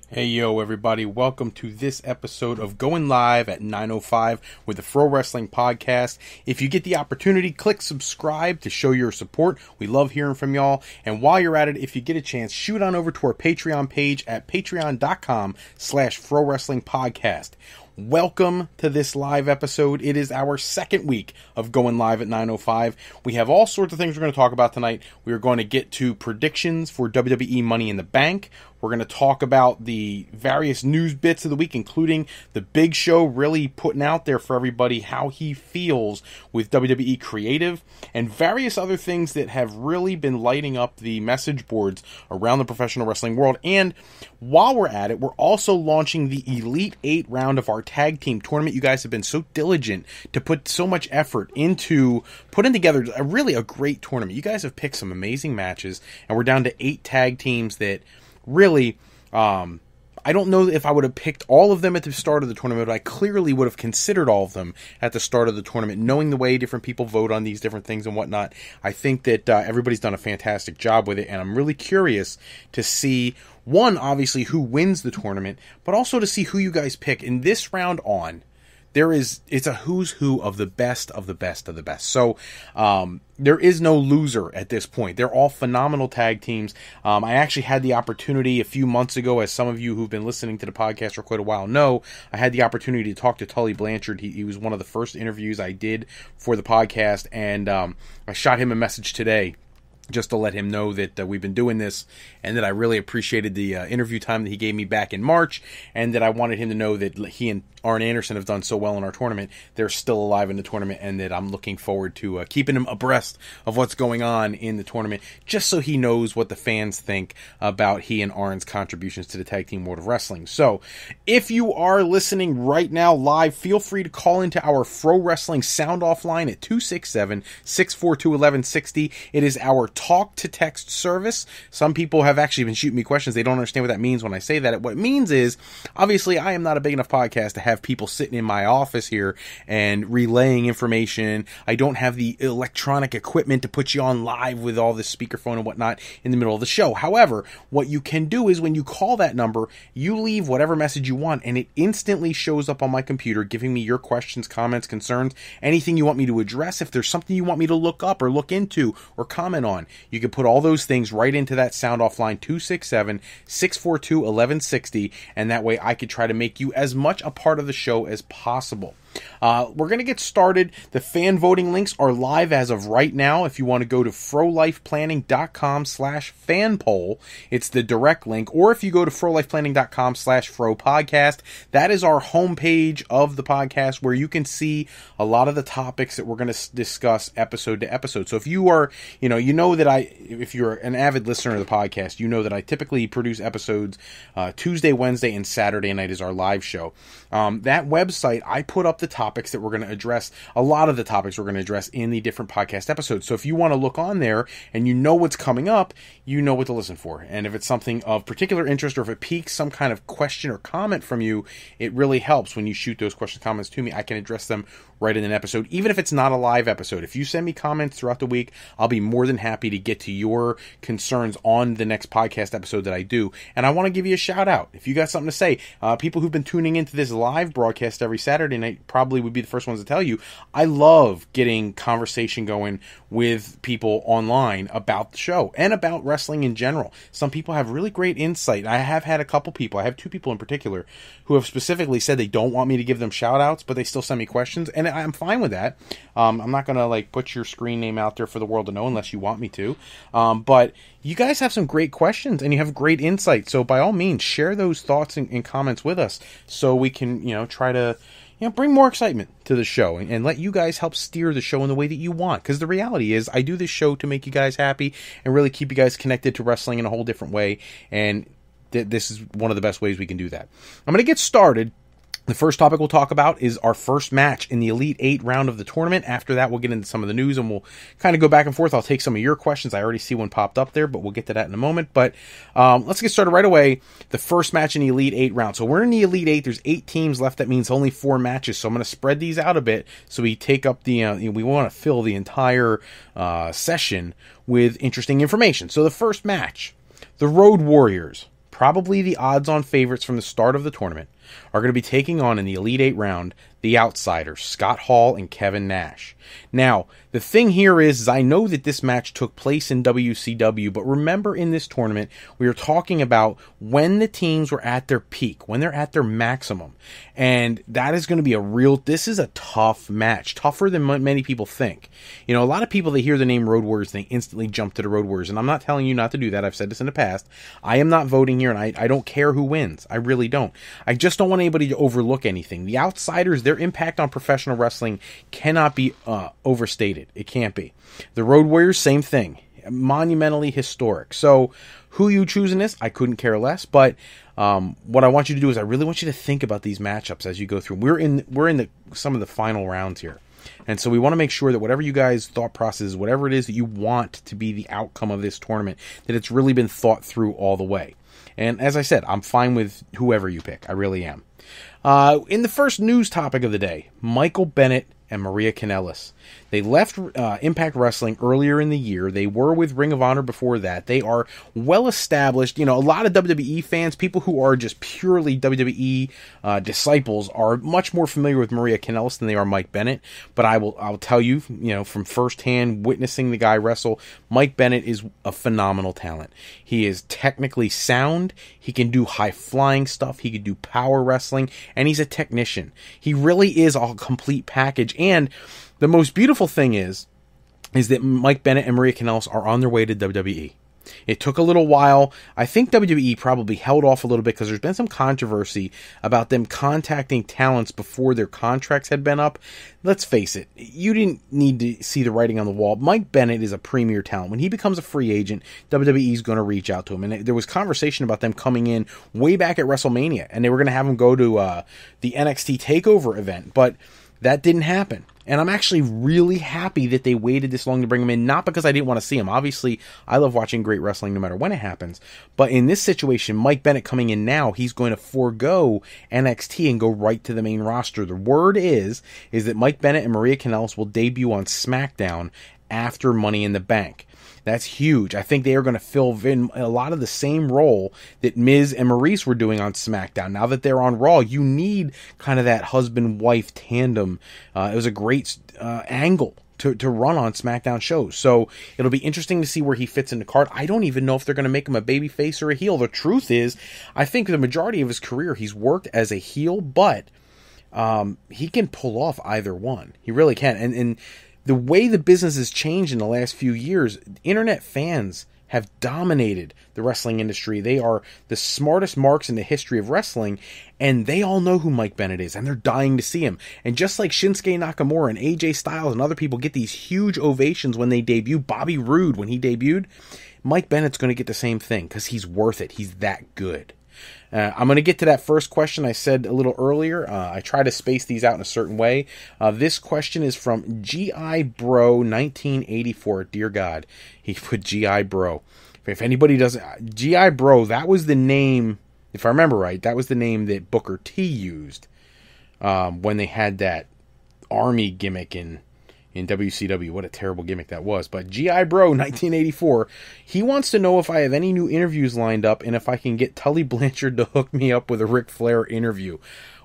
Hey yo everybody, welcome to this episode of Going Live at 9:05 with the Fro Wrestling Podcast. If you get the opportunity, click subscribe to show your support. We love hearing from y'all. And while you're at it, if you get a chance, shoot on over to our Patreon page at patreon.com/Fro Wrestling Podcast. Welcome to this live episode. It is our second week of Going Live at 9:05. We have all sorts of things we're going to talk about tonight. We are going to get to predictions for WWE Money in the Bank. We're going to talk about the various news bits of the week, including the Big Show really putting out there for everybody how he feels with WWE Creative, and various other things that have really been lighting up the message boards around the professional wrestling world. And while we're at it, we're also launching the Elite 8 round of our tag team tournament. You guys have been so diligent to put so much effort into putting together a great tournament. You guys have picked some amazing matches, and we're down to 8 tag teams that really, I don't know if I would have picked all of them at the start of the tournament, but I clearly would have considered all of them at the start of the tournament, knowing the way different people vote on these different things and whatnot. I think that everybody's done a fantastic job with it, and I'm really curious to see, one, obviously, who wins the tournament, but also to see who you guys pick. In this round on, it's a who's who of the best of the best of the best. So there is no loser at this point. They're all phenomenal tag teams. I actually had the opportunity a few months ago, as some of you who've been listening to the podcast for quite a while know, I had the opportunity to talk to Tully Blanchard. He was one of the first interviews I did for the podcast, and I shot him a message today just to let him know that we've been doing this, and that I really appreciated the interview time that he gave me back in March, and that I wanted him to know that he and Arn Anderson have done so well in our tournament. They're still alive in the tournament, and that I'm looking forward to keeping him abreast of what's going on in the tournament, just so he knows what the fans think about he and Arn's contributions to the tag team world of wrestling. So, if you are listening right now live, feel free to call into our Fro Wrestling Sound Off line at 267-642-1160. It is our talk-to-text service. Some people have actually been shooting me questions. They don't understand what that means when I say that. What it means is, obviously, I am not a big enough podcast to have people sitting in my office here and relaying information. I don't have the electronic equipment to put you on live with all this speakerphone and whatnot in the middle of the show. However, what you can do is when you call that number, you leave whatever message you want, and it instantly shows up on my computer, giving me your questions, comments, concerns, anything you want me to address. If there's something you want me to look up or look into or comment on, you can put all those things right into that sound off line, 267-642-1160, and that way I could try to make you as much a part of the show as possible. We're going to get started. The fan voting links are live as of right now. If you want to go to frolifeplanning.com/fan poll, it's the direct link. Or if you go to frolifeplanning.com/fro podcast, that is our homepage of the podcast, where you can see a lot of the topics that we're going to discuss episode to episode. So if you are, you know that if you're an avid listener of the podcast, you know that I typically produce episodes Tuesday, Wednesday, and Saturday night is our live show. That website, I put up the topics that we're going to address, a lot of the topics we're going to address in the different podcast episodes. So if you want to look on there and you know what's coming up, you know what to listen for. And if it's something of particular interest, or if it piques some kind of question or comment from you, it really helps when you shoot those questions, comments to me. I can address them right in an episode, even if it's not a live episode. If you send me comments throughout the week, I'll be more than happy to get to your concerns on the next podcast episode that I do. And I want to give you a shout out. If you got something to say, people who've been tuning into this live broadcast every Saturday night probably would be the first ones to tell you, I love getting conversation going with people online about the show and about wrestling in general. Some people have really great insight. I have had a couple people, I have 2 people in particular, who have specifically said they don't want me to give them shout outs, but they still send me questions, and I'm fine with that. I'm not going to put your screen name out there for the world to know unless you want me to. But you guys have some great questions and you have great insight. So by all means, share those thoughts and comments with us so we can, try to, bring more excitement to the show and let you guys help steer the show in the way that you want. Because the reality is, I do this show to make you guys happy and really keep you guys connected to wrestling in a whole different way. And this is one of the best ways we can do that. I'm going to get started. The first topic we'll talk about is our first match in the Elite 8 round of the tournament. After that, we'll get into some of the news, and we'll kind of go back and forth. I'll take some of your questions. I already see one popped up there, but we'll get to that in a moment. But let's get started right away. The first match in the Elite 8 round. So we're in the Elite 8. There's 8 teams left. That means only 4 matches. So I'm going to spread these out a bit so we take up the, we want to fill the entire session with interesting information. So the first match, the Road Warriors probably the odds-on favorites from the start of the tournament, are going to be taking on in the Elite Eight round the outsiders, Scott Hall and Kevin Nash. Now, the thing here is I know that this match took place in WCW, but remember in this tournament, we were talking about when the teams were at their peak, when they're at their maximum. And that is going to be this is a tough match, tougher than many people think. You know, a lot of people, they hear the name Road Warriors, they instantly jump to the Road Warriors. And I'm not telling you not to do that. I've said this in the past. I am not voting here, and I don't care who wins. I really don't. I just don't want anybody to overlook anything. The outsiders, their impact on professional wrestling cannot be overstated. It can't be. The Road Warriors, same thing. Monumentally historic. So who you choose in this, I couldn't care less. But what I want you to do is I really want you to think about these matchups as you go through. We're in some of the final rounds here. And so we want to make sure that whatever you guys' thought process is, whatever it is that you want to be the outcome of this tournament, that it's really been thought through all the way. And as I said, I'm fine with whoever you pick. I really am. In the first news topic of the day, Michael Bennett and Maria Kanellis. They left Impact Wrestling earlier in the year. They were with Ring of Honor before that. They are well established. You know, a lot of WWE fans, people who are just purely WWE disciples, are much more familiar with Maria Kanellis than they are Mike Bennett. But I'll tell you, from firsthand witnessing the guy wrestle, Mike Bennett is a phenomenal talent. He is technically sound. He can do high flying stuff. He can do power wrestling, and he's a technician. He really is a complete package. And the most beautiful thing is that Mike Bennett and Maria Kanellis are on their way to WWE. It took a little while. I think WWE probably held off a little bit because there's been some controversy about them contacting talents before their contracts had been up. Let's face it, you didn't need to see the writing on the wall. Mike Bennett is a premier talent. When he becomes a free agent, WWE is going to reach out to him. And there was conversation about them coming in way back at WrestleMania, and they were going to have him go to the NXT TakeOver event, but that didn't happen. And I'm actually really happy that they waited this long to bring him in, not because I didn't want to see him. Obviously, I love watching great wrestling no matter when it happens. But in this situation, Mike Bennett coming in now, he's going to forego NXT and go right to the main roster. The word is that Mike Bennett and Maria Kanellis will debut on SmackDown after Money in the Bank. That's huge. I think they are going to fill in a lot of the same role that Miz and Maurice were doing on SmackDown. Now that they're on Raw, you need kind of that husband-wife tandem. It was a great angle to run on SmackDown shows. So it'll be interesting to see where he fits in the card. I don't even know if they're going to make him a babyface or a heel. The truth is, I think the majority of his career, he's worked as a heel, but he can pull off either one. He really can. And the way the business has changed in the last few years, internet fans have dominated the wrestling industry. They are the smartest marks in the history of wrestling, and they all know who Mike Bennett is, and they're dying to see him. And just like Shinsuke Nakamura and AJ Styles and other people get these huge ovations when they debut, Bobby Roode when he debuted, Mike Bennett's going to get the same thing because he's worth it. He's that good. I'm going to get to that first question I said a little earlier. I try to space these out in a certain way. This question is from G.I. Bro 1984. Dear God, he put G.I. Bro. If anybody doesn't... G.I. Bro, that was the name, if I remember right, that was the name that Booker T used when they had that army gimmick in WCW. What a terrible gimmick that was. But G.I. Bro 1984, he wants to know if I have any new interviews lined up and if I can get Tully Blanchard to hook me up with a Ric Flair interview.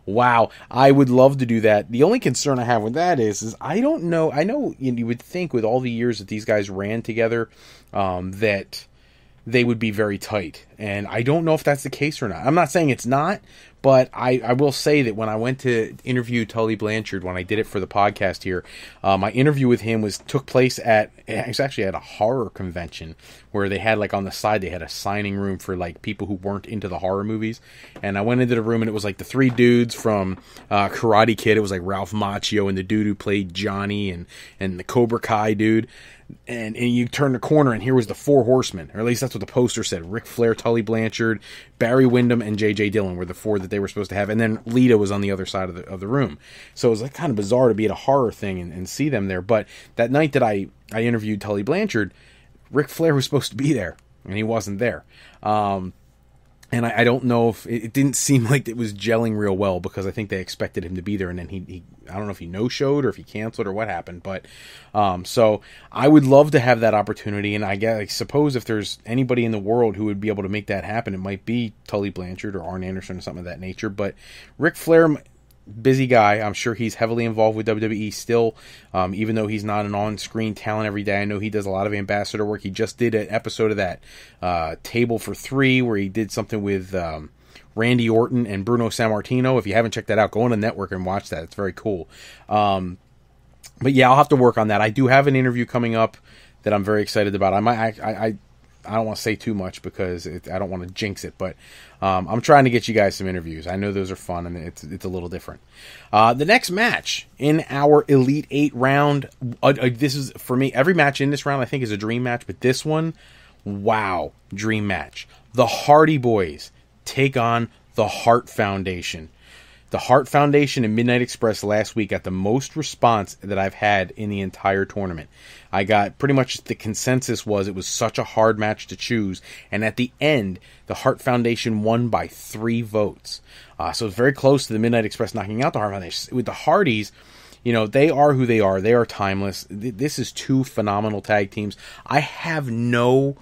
Wow, I would love to do that. The only concern I have with that is I don't know. I know you would think with all the years that these guys ran together that they would be very tight. And I don't know if that's the case or not. I'm not saying it's not, but I will say that when I went to interview Tully Blanchard, when I did it for the podcast here, my interview with him took place it was actually at a horror convention where they had, like, on the side, they had a signing room for, like, people who weren't into the horror movies. And I went into the room and it was like the three dudes from Karate Kid. It was like Ralph Macchio and the dude who played Johnny and the Cobra Kai dude. And you turn the corner and here was the Four Horsemen, or at least that's what the poster said. Ric Flair, Tully Blanchard, Barry Windham, and J.J. Dillon were the four that they were supposed to have. And then Lita was on the other side of the room. So it was like kind of bizarre to be at a horror thing and see them there. But that night that I interviewed Tully Blanchard, Ric Flair was supposed to be there, and he wasn't there. And I don't know if it didn't seem like it was gelling real well, because I think they expected him to be there, and then he I don't know if he no-showed or if he canceled or what happened. But so I would love to have that opportunity, and I suppose if there's anybody in the world who would be able to make that happen, it might be Tully Blanchard or Arn Anderson or something of that nature. But Ric Flair, busy guy. I'm sure he's heavily involved with WWE still, even though he's not an on-screen talent every day. I know he does a lot of ambassador work. He just did an episode of that Table for Three where he did something with Randy Orton and Bruno Sammartino. If you haven't checked that out, go on the network and watch that. It's very cool. But yeah, I'll have to work on that. I do have an interview coming up that I'm very excited about. I don't want to say too much because I don't want to jinx it, but I'm trying to get you guys some interviews. I know those are fun, and it's a little different. The next match in our Elite 8 round, this is, for me, every match in this round I think is a dream match, but this one, wow, dream match. The Hardy Boys take on the Hart Foundation. The Hart Foundation and Midnight Express last week got the most response that I've had in the entire tournament. I got pretty much the consensus was it was such a hard match to choose. And at the end, the Hart Foundation won by 3 votes. So it's very close to the Midnight Express knocking out the Hart Foundation. With the Hardys, you know, they are who they are. They are timeless. This is 2 phenomenal tag teams. I have no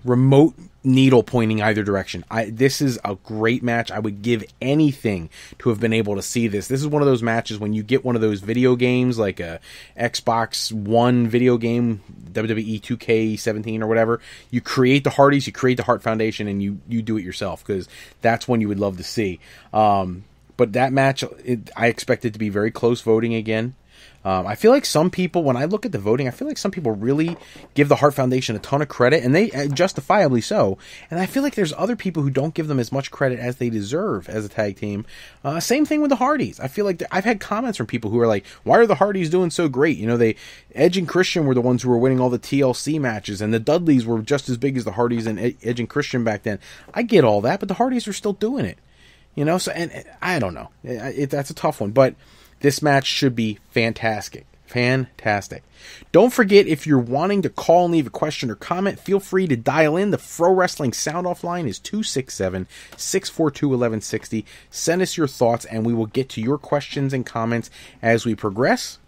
remote needle pointing either direction. This is a great match. I would give anything to have been able to see this. This is one of those matches when you get one of those video games, like a Xbox One video game, WWE 2K17 or whatever. You create the Hardys, you create the Hart Foundation, and you do it yourself, because that's one you would love to see. But that match, I expect it to be very close voting again. I feel like some people, when I look at the voting, I feel like some people really give the Hart Foundation a ton of credit, and they justifiably so. And I feel like there's other people who don't give them as much credit as they deserve as a tag team. Same thing with the Hardys. I feel like I've had comments from people who are like, "Why are the Hardys doing so great?" You know, Edge and Christian were the ones who were winning all the TLC matches, and the Dudleys were just as big as the Hardys and Edge and Christian back then. I get all that, but the Hardys are still doing it. You know, so and I don't know. That's a tough one, but this match should be fantastic. Fantastic. Don't forget, if you're wanting to call and leave a question or comment, feel free to dial in. The Fro Wrestling Sound Off line is 267-642-1160. Send us your thoughts, and we will get to your questions and comments as we progress.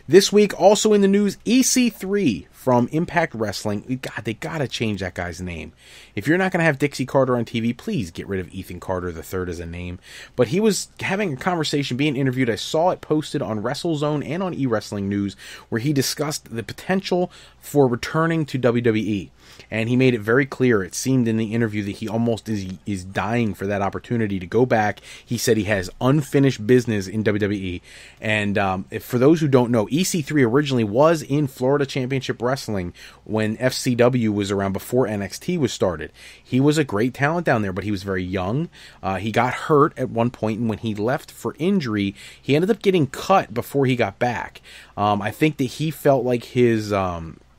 This week, also in the news, EC3 from Impact Wrestling. God, they gotta change that guy's name. If you're not gonna have Dixie Carter on TV, please get rid of Ethan Carter III as a name. But he was having a conversation, being interviewed. I saw it posted on WrestleZone and on eWrestling News, where he discussed the potential for returning to WWE. And he made it very clear, it seemed in the interview, that he almost is dying for that opportunity to go back. He said he has unfinished business in WWE. And for those who don't know, EC3 originally was in Florida Championship Wrestling when FCW was around, before NXT was started. He was a great talent down there, but he was very young. He got hurt at one point, and when he left for injury, he ended up getting cut before he got back. I think that he felt like his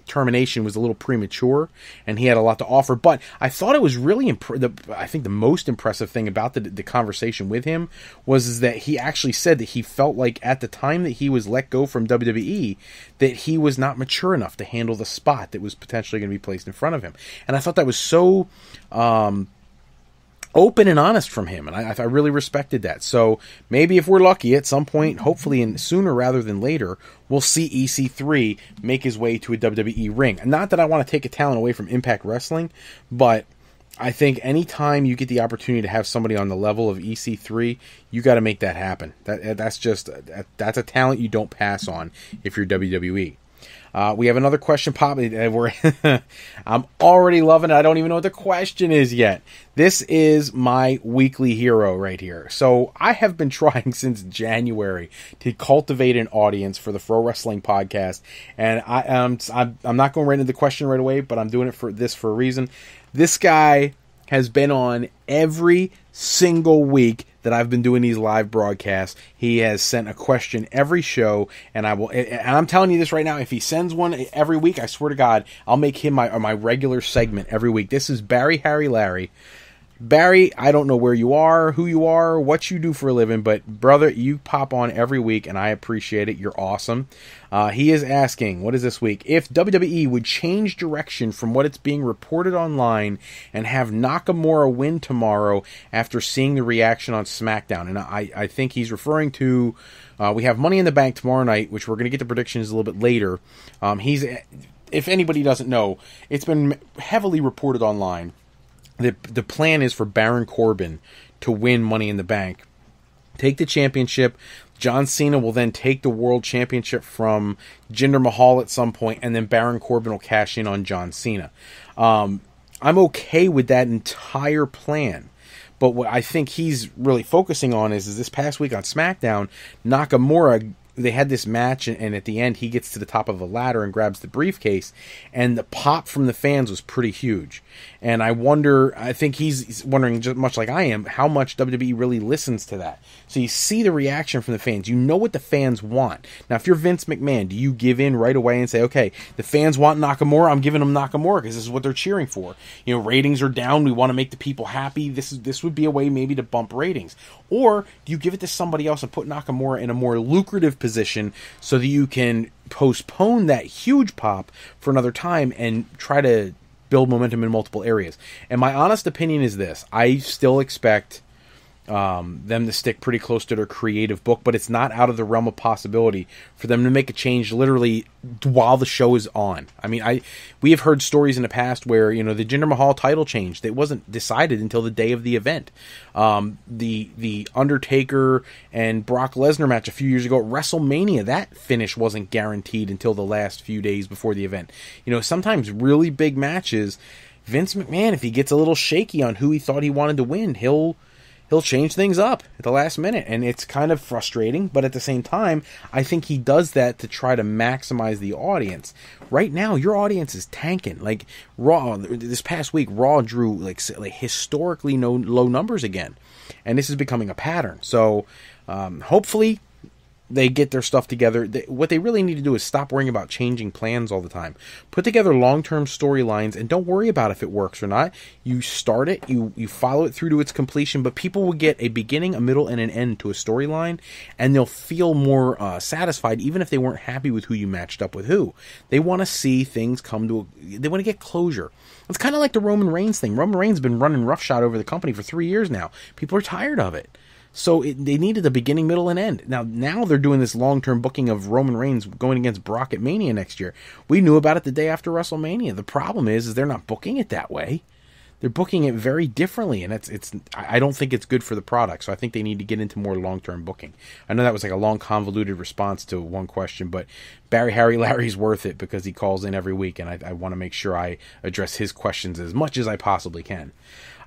termination was a little premature, and he had a lot to offer. But I thought it was really I think the most impressive thing about the conversation with him was that he actually said that he felt like at the time that he was let go from WWE, that he was not mature enough to handle the spot that was potentially going to be placed in front of him. And I thought that was so open and honest from him, and I really respected that. So maybe if we're lucky, at some point, hopefully sooner rather than later, we'll see EC3 make his way to a WWE ring. Not that I want to take a talent away from Impact Wrestling, but I think anytime you get the opportunity to have somebody on the level of EC3, you got to make that happen. That's a talent you don't pass on if you're WWE. We have another question pop. I'm already loving it. I don't even know what the question is yet. This is my weekly hero right here. So I have been trying since January to cultivate an audience for the Fro Wrestling Podcast, and I'm not going right into the question right away, but I'm doing it for a reason. This guy has been on every single week that I've been doing these live broadcasts. He has sent a question every show, and I'm telling you this right now, if he sends one every week, I swear to God, I'll make him my regular segment every week. This is Barry Harry Larry. Barry, I don't know where you are, who you are, what you do for a living, but brother, you pop on every week, and I appreciate it. You're awesome. He is asking, what is this week? If WWE would change direction from what it's being reported online and have Nakamura win tomorrow after seeing the reaction on SmackDown. And I think he's referring to, we have Money in the Bank tomorrow night, which we're going to get the predictions a little bit later. If anybody doesn't know, it's been heavily reported online. The plan is for Baron Corbin to win Money in the Bank, take the championship. John Cena will then take the world championship from Jinder Mahal at some point, and then Baron Corbin will cash in on John Cena. I'm okay with that entire plan. But what I think he's really focusing on is this past week on SmackDown, Nakamura, they had this match, and at the end, he gets to the top of a ladder and grabs the briefcase, and the pop from the fans was pretty huge. And I think he's wondering, just much like I am, how much WWE really listens to that. So you see the reaction from the fans. You know what the fans want. Now, if you're Vince McMahon, do you give in right away and say, okay, the fans want Nakamura, I'm giving them Nakamura because this is what they're cheering for. You know, ratings are down, we want to make the people happy. This would be a way maybe to bump ratings. Or do you give it to somebody else and put Nakamura in a more lucrative position so that you can postpone that huge pop for another time and try to build momentum in multiple areas? And my honest opinion is this. I still expect them to stick pretty close to their creative book, but it's not out of the realm of possibility for them to make a change literally while the show is on. I mean, we have heard stories in the past where, you know, the Jinder Mahal title changed. It wasn't decided until the day of the event. The Undertaker and Brock Lesnar match a few years ago at WrestleMania, that finish wasn't guaranteed until the last few days before the event. You know, sometimes really big matches, Vince McMahon, if he gets a little shaky on who he thought he wanted to win, he'll change things up at the last minute, and it's kind of frustrating, but at the same time, I think he does that to try to maximize the audience. Right now, your audience is tanking. Like, Raw, this past week, Raw drew like historically low numbers again, and this is becoming a pattern. So, hopefully, they get their stuff together. What they really need to do is stop worrying about changing plans all the time. Put together long-term storylines and don't worry about if it works or not. You start it, you follow it through to its completion, but people will get a beginning, a middle, and an end to a storyline, and they'll feel more satisfied even if they weren't happy with who you matched up with who. They want to see things come to they want to get closure. It's kind of like the Roman Reigns thing. Roman Reigns has been running roughshod over the company for 3 years now. People are tired of it. So they needed a beginning, middle, and end. Now they're doing this long-term booking of Roman Reigns going against Brock at Mania next year. We knew about it the day after WrestleMania. The problem is they're not booking it that way. They're booking it very differently, and I don't think it's good for the product. So I think they need to get into more long-term booking. I know that was like a long, convoluted response to one question, but Barry Harry Larry's worth it because he calls in every week, and I want to make sure I address his questions as much as I possibly can.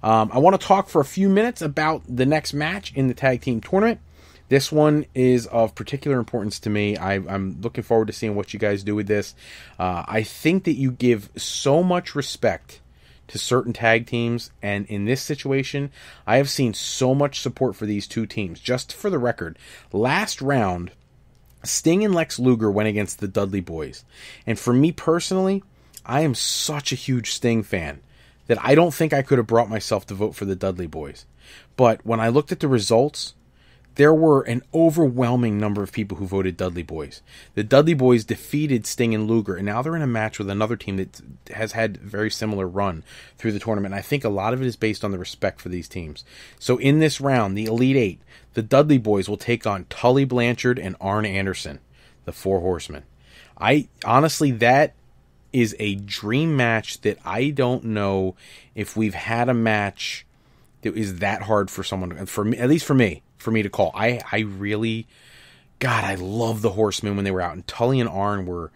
I want to talk for a few minutes about the next match in the tag team tournament. This one is of particular importance to me. I'm looking forward to seeing what you guys do with this. I think that you give so much respect to certain tag teams, and in this situation, I have seen so much support for these two teams. Just for the record, last round, Sting and Lex Luger went against the Dudley Boys. And for me personally, I am such a huge Sting fan that I don't think I could have brought myself to vote for the Dudley Boys. But when I looked at the results, there were an overwhelming number of people who voted Dudley Boys. The Dudley Boys defeated Sting and Luger, and now they're in a match with another team that has had a very similar run through the tournament. And I think a lot of it is based on the respect for these teams. So in this round, the Elite Eight, the Dudley Boys will take on Tully Blanchard and Arn Anderson, the Four Horsemen. Honestly, that is a dream match that I don't know if we've had a match that is that hard for someone, for me, at least for me to call. I really, God, I love the Horsemen when they were out, and Tully and Arn were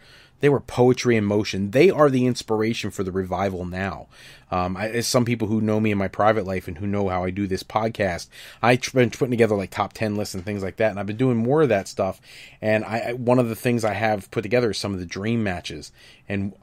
poetry in motion. They are the inspiration for the Revival now. As some people who know me in my private life and who know how I do this podcast, I've been putting together like top 10 lists and things like that, and I've been doing more of that stuff. And one of the things I have put together is some of the dream matches, and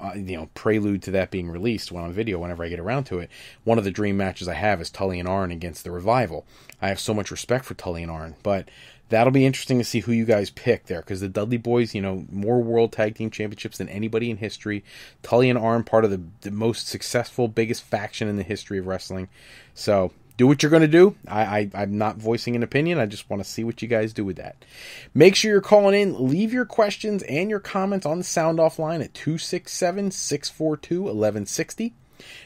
prelude to that being released on video whenever I get around to it. One of the dream matches I have is Tully and Arn against the Revival. I have so much respect for Tully and Arn, but that'll be interesting to see who you guys pick there, because the Dudley Boys, more World Tag Team Championships than anybody in history. Tully and Arn, part of the most successful, biggest faction in the history of wrestling. So do what you're going to do. I'm not voicing an opinion. I just want to see what you guys do with that. Make sure you're calling in. Leave your questions and your comments on the sound off line at 267-642-1160.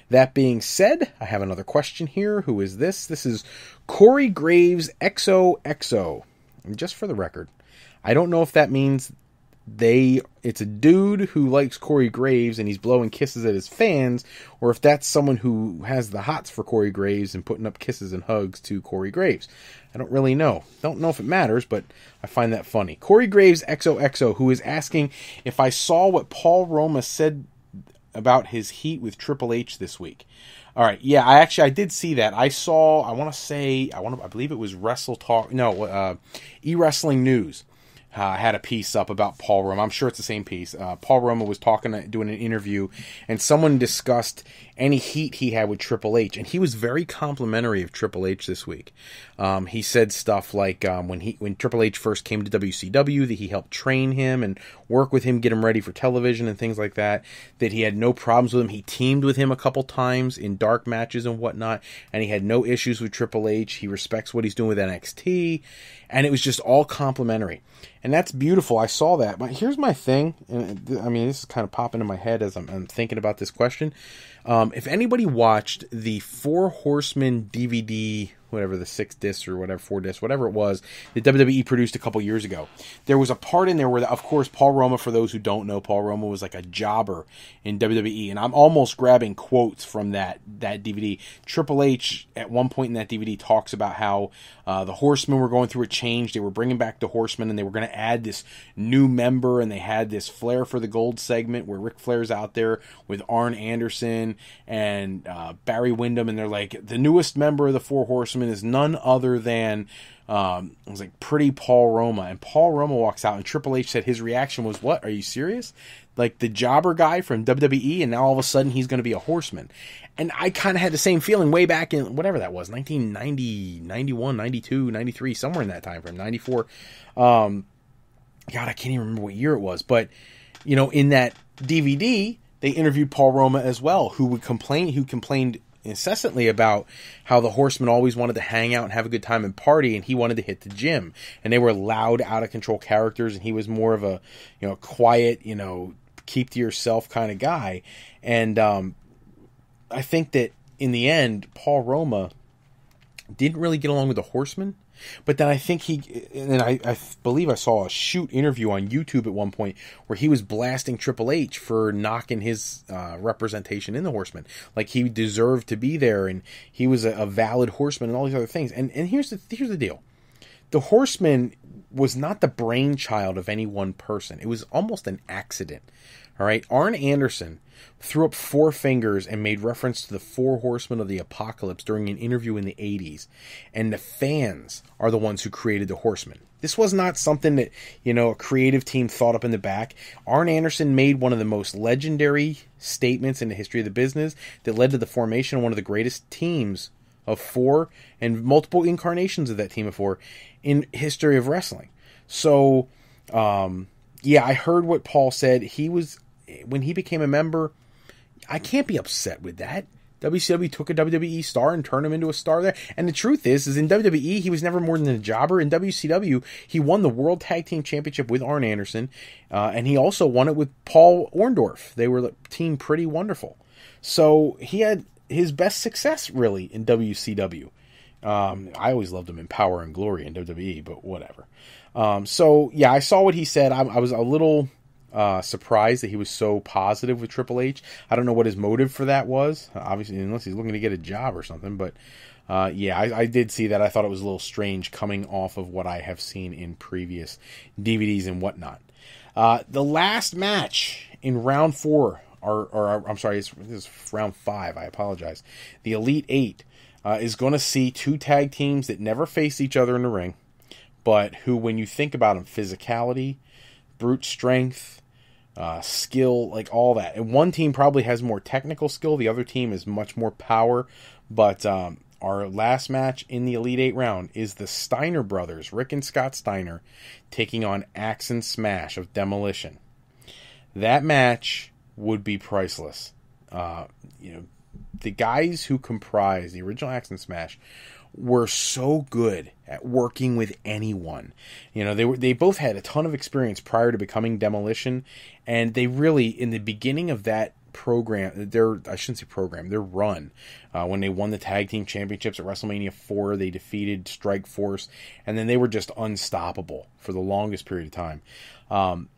That being said, I have another question here. Who is this? This is Corey Graves XOXO. And just for the record, I don't know if that means it's a dude who likes Corey Graves and he's blowing kisses at his fans, or if that's someone who has the hots for Corey Graves and putting up kisses and hugs to Corey Graves. I don't really know. Don't know if it matters, but I find that funny. Corey Graves XOXO, who is asking if I saw what Paul Roma said about his heat with Triple H this week. All right, yeah, I did see that. I believe it was Wrestle Talk, E-Wrestling News. Had a piece up about Paul Roma. I'm sure it's the same piece. Paul Roma was doing an interview, and someone discussed any heat he had with Triple H, and he was very complimentary of Triple H this week. He said stuff like when Triple H first came to WCW, that he helped train him and work with him, get him ready for television and things like that, that he had no problems with him. He teamed with him a couple times in dark matches and whatnot, and he had no issues with Triple H. He respects what he's doing with NXT, and it was just all complimentary. And that's beautiful. I saw that. But here's my thing. And I mean, this is kind of popping in my head as I'm thinking about this question. If anybody watched the Four Horsemen DVD, whatever, the 6 discs or whatever, 4 discs, whatever it was, that WWE produced a couple years ago, there was a part in there where, of course, Paul Roma, for those who don't know, Paul Roma was like a jobber in WWE. And I'm almost grabbing quotes from that DVD. Triple H, at one point in that DVD, talks about how the Horsemen were going through a change. They were bringing back the Horsemen, and they were going to add this new member, and they had this Flair for the Gold segment where Ric Flair's out there with Arn Anderson and Barry Windham, and they're like, the newest member of the Four Horsemen is none other than it was like pretty Paul Roma. And Paul Roma walks out, and Triple H said his reaction was, what, are you serious? Like the jobber guy from WWE, and now all of a sudden he's going to be a Horseman. And I kind of had the same feeling way back in whatever that was, 1990, 91, 92, 93, somewhere in that time frame, 94. God, I can't even remember what year it was. But, in that DVD, they interviewed Paul Roma as well, who complained incessantly about how the Horsemen always wanted to hang out and have a good time and party, and he wanted to hit the gym. And they were loud, out of control characters, and he was more of a, quiet, keep to yourself kind of guy. And I think that in the end, Paul Roma didn't really get along with the Horsemen. But then I think I believe I saw a shoot interview on YouTube at one point where he was blasting Triple H for knocking his representation in the Horsemen. Like he deserved to be there, and he was a valid Horseman and all these other things. And here's the deal. The Horseman was not the brainchild of any one person. It was almost an accident. All right. Arn Anderson threw up 4 fingers and made reference to the 4 horsemen of the apocalypse during an interview in the 80s. And the fans are the ones who created the Horsemen. This was not something that, a creative team thought up in the back. Arn Anderson made one of the most legendary statements in the history of the business that led to the formation of one of the greatest teams of 4 and multiple incarnations of that team of 4 in history of wrestling. So, I heard what Paul said. When he became a member, I can't be upset with that. WCW took a WWE star and turned him into a star there. And the truth is in WWE, he was never more than a jobber. In WCW, he won the World Tag Team Championship with Arn Anderson, and he also won it with Paul Orndorff. They were a team pretty wonderful. So he had his best success, really, in WCW. I always loved him in Power and Glory in WWE, but whatever. I saw what he said. I was a little surprised that he was so positive with Triple H. I don't know what his motive for that was, obviously, unless he's looking to get a job or something. But I did see that. I thought it was a little strange coming off of what I have seen in previous DVDs and whatnot. The last match in round 4, this is round 5. I apologize. The Elite 8 is going to see 2 tag teams that never faced each other in the ring, but who, when you think about them, physicality, brute strength, skill, like all that. And one team probably has more technical skill. The other team is much more power. But our last match in the Elite 8 round is the Steiner brothers, Rick and Scott Steiner, taking on Axe and Smash of Demolition. That match would be priceless. the guys who comprise the original Axe and Smash were so good at working with anyone. You know, they both had a ton of experience prior to becoming Demolition, and they really, in the beginning of that program, their run, when they won the tag team championships at WrestleMania 4, they defeated Strike Force, and then they were just unstoppable for the longest period of time.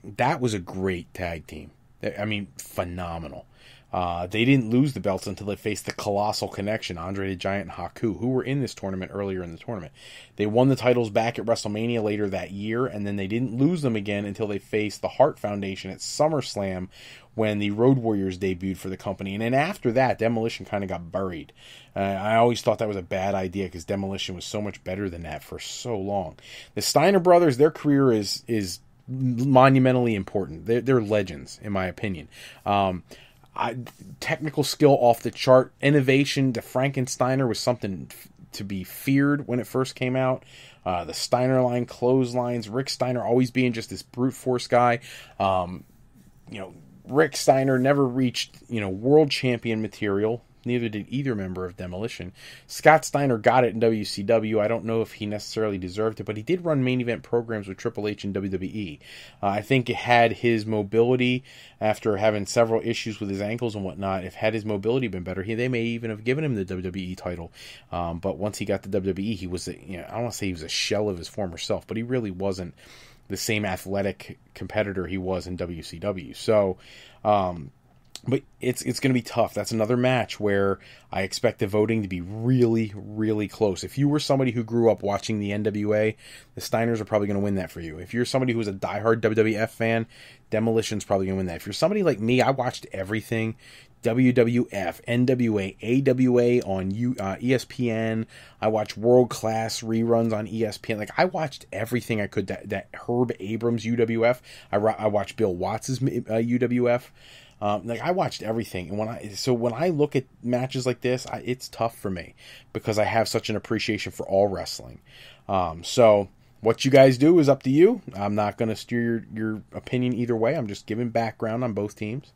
That was a great tag team. I mean, phenomenal. They didn't lose the belts until they faced the Colossal Connection, Andre the Giant and Haku, who were in this tournament earlier in the tournament. They won the titles back at WrestleMania later that year, and then they didn't lose them again until they faced the Hart Foundation at SummerSlam when the Road Warriors debuted for the company. And then after that, Demolition kind of got buried. I always thought that was a bad idea because Demolition was so much better than that for so long. The Steiner brothers, their career is monumentally important. They're legends, in my opinion. Technical skill off the chart, innovation. The Frankensteiner was something to be feared when it first came out. The Steiner line, clotheslines, Rick Steiner always being just this brute force guy. Rick Steiner never reached, world champion material. Neither did either member of Demolition. Scott Steiner got it in WCW. I don't know if he necessarily deserved it, but he did run main event programs with Triple H and WWE. I think it had his mobility, after having several issues with his ankles and whatnot, if had his mobility been better, they may even have given him the WWE title. But once he got the WWE, he was, I don't want to say he was a shell of his former self, but he really wasn't the same athletic competitor he was in WCW. So, but it's going to be tough. That's another match where I expect the voting to be really, really close. If you were somebody who grew up watching the NWA, the Steiners are probably going to win that for you. If you're somebody who was a diehard WWF fan, Demolition's probably going to win that. If you're somebody like me, I watched everything. WWF, NWA, AWA on ESPN. I watched World Class reruns on ESPN. Like, I watched everything I could. That Herb Abrams UWF. I watched Bill Watts' UWF. I watched everything, and when I look at matches like this, it's tough for me because I have such an appreciation for all wrestling. So what you guys do is up to you. I'm not going to steer your opinion either way. I'm just giving background on both teams.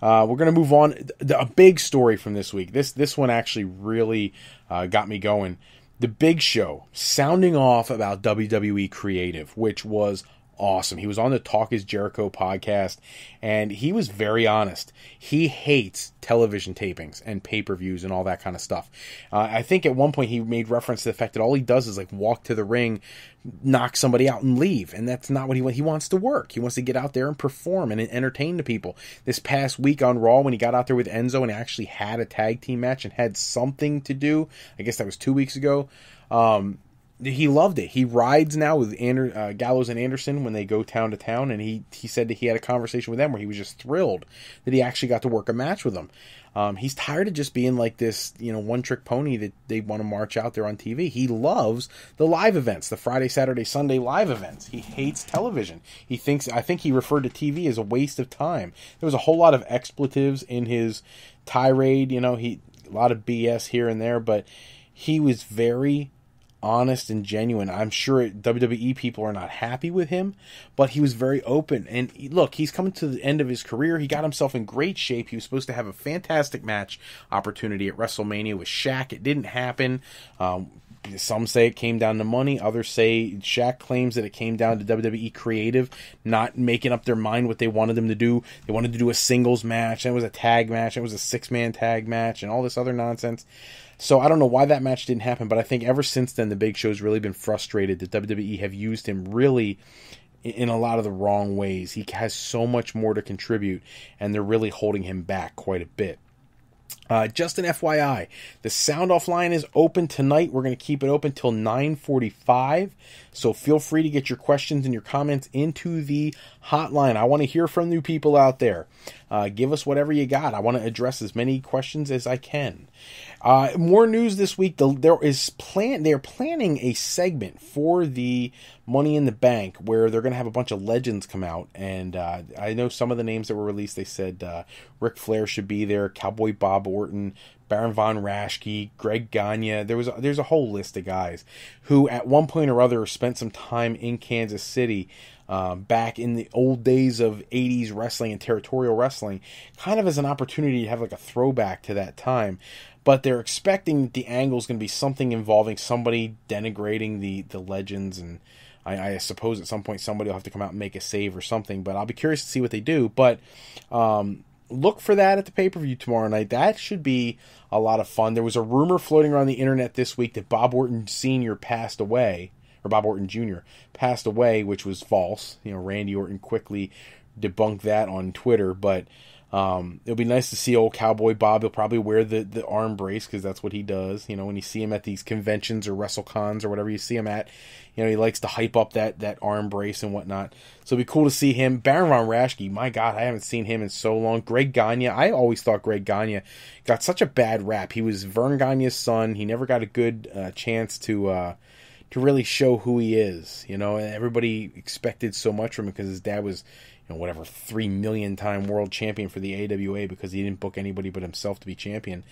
We're going to move on. A big story from this week. This one actually really got me going. The Big Show sounding off about WWE Creative, which was awesome. He was on the Talk is Jericho podcast, and he was very honest. He hates television tapings and pay-per-views and all that kind of stuff. I think at one point he made reference to the fact that all he does is walk to the ring, knock somebody out, and leave. And that's not what he wants to work. He wants to get out there and perform and entertain the people. This past week on Raw, when he got out there with Enzo and actually had a tag team match and had something to do, I guess that was 2 weeks ago, he loved it. He rides now with Gallows and Anderson when they go town to town, and he said that he had a conversation with them where he was just thrilled that he actually got to work a match with them. He's tired of just being like this, one-trick pony that they want to march out there on TV. He loves the live events, the Friday, Saturday, Sunday live events. He hates television. I think he referred to TV as a waste of time. There was a whole lot of expletives in his tirade, a lot of BS here and there, but he was very honest and genuine. I'm sure WWE people are not happy with him, but he was very open. And look, he's coming to the end of his career. He got himself in great shape. He was supposed to have a fantastic match opportunity at WrestleMania with Shaq. It didn't happen. Some say it came down to money. Others say Shaq claims that it came down to WWE Creative not making up their mind what they wanted them to do. They wanted to do a singles match, and it was a tag match, and it was a 6-man tag match, and all this other nonsense. So I don't know why that match didn't happen, but I think ever since then the Big Show's really been frustrated that WWE have used him really in a lot of the wrong ways. He has so much more to contribute, and they're really holding him back quite a bit. Just an FYI, the Sound Off line is open tonight. We're going to keep it open till 9:45, so feel free to get your questions and your comments into the hotline. I want to hear from you people out there. Give us whatever you got. I want to address as many questions as I can. More news this week. They are planning a segment for the Money in the Bank where they're going to have a bunch of legends come out, and I know some of the names that were released. They said Ric Flair should be there, Cowboy Bob Orton, Baron von Raschke, Greg Gagne. There's a whole list of guys who at one point or other spent some time in Kansas City back in the old days of 80s wrestling and territorial wrestling, kind of as an opportunity to have like a throwback to that time. But they're expecting that the angle is going to be something involving somebody denigrating the legends, and I suppose at some point somebody will have to come out and make a save or something, but I'll be curious to see what they do. But look for that at the pay-per-view tomorrow night. That should be a lot of fun. There was a rumor floating around the internet this week that Bob Orton Sr. passed away, or Bob Orton Jr. passed away, which was false. Randy Orton quickly debunked that on Twitter, but it'll be nice to see old Cowboy Bob. He'll probably wear the arm brace because that's what he does. When you see him at these conventions or WrestleCons or whatever you see him at, he likes to hype up that arm brace and whatnot. So it'll be cool to see him. Baron von Raschke, my God, I haven't seen him in so long. Greg Gagne, I always thought Greg Gagne got such a bad rap. He was Vern Gagne's son. He never got a good chance to really show who he is. And everybody expected so much from him because his dad was, 3 million time world champion for the AWA because he didn't book anybody but himself to be champion.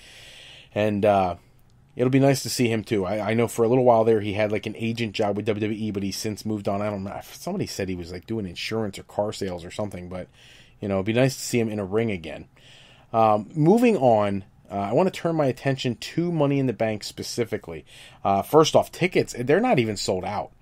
And it'll be nice to see him too. I know for a little while there he had like an agent job with WWE, but he's since moved on. I don't know. Somebody said he was like doing insurance or car sales or something, but it'd be nice to see him in a ring again. Moving on, I want to turn my attention to Money in the Bank specifically. First off, tickets, they're not even sold out.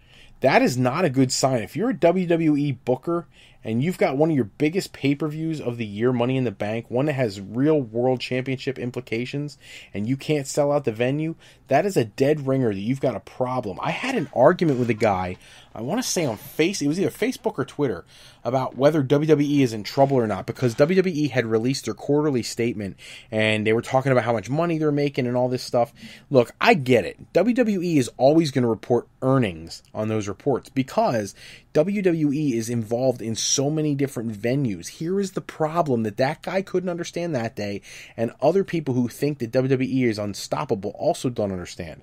That is not a good sign. If you're a WWE booker and you've got one of your biggest pay-per-views of the year, Money in the Bank, one that has real world championship implications, and you can't sell out the venue, that is a dead ringer that you've got a problem. I had an argument with a guy, I want to say it was either Facebook or Twitter, about whether WWE is in trouble or not, because WWE had released their quarterly statement, and they were talking about how much money they're making and all this stuff. Look, I get it. WWE is always going to report earnings on those reports, because WWE is involved in so many different venues. Here is the problem that guy couldn't understand that day, and other people who think that WWE is unstoppable also don't understand.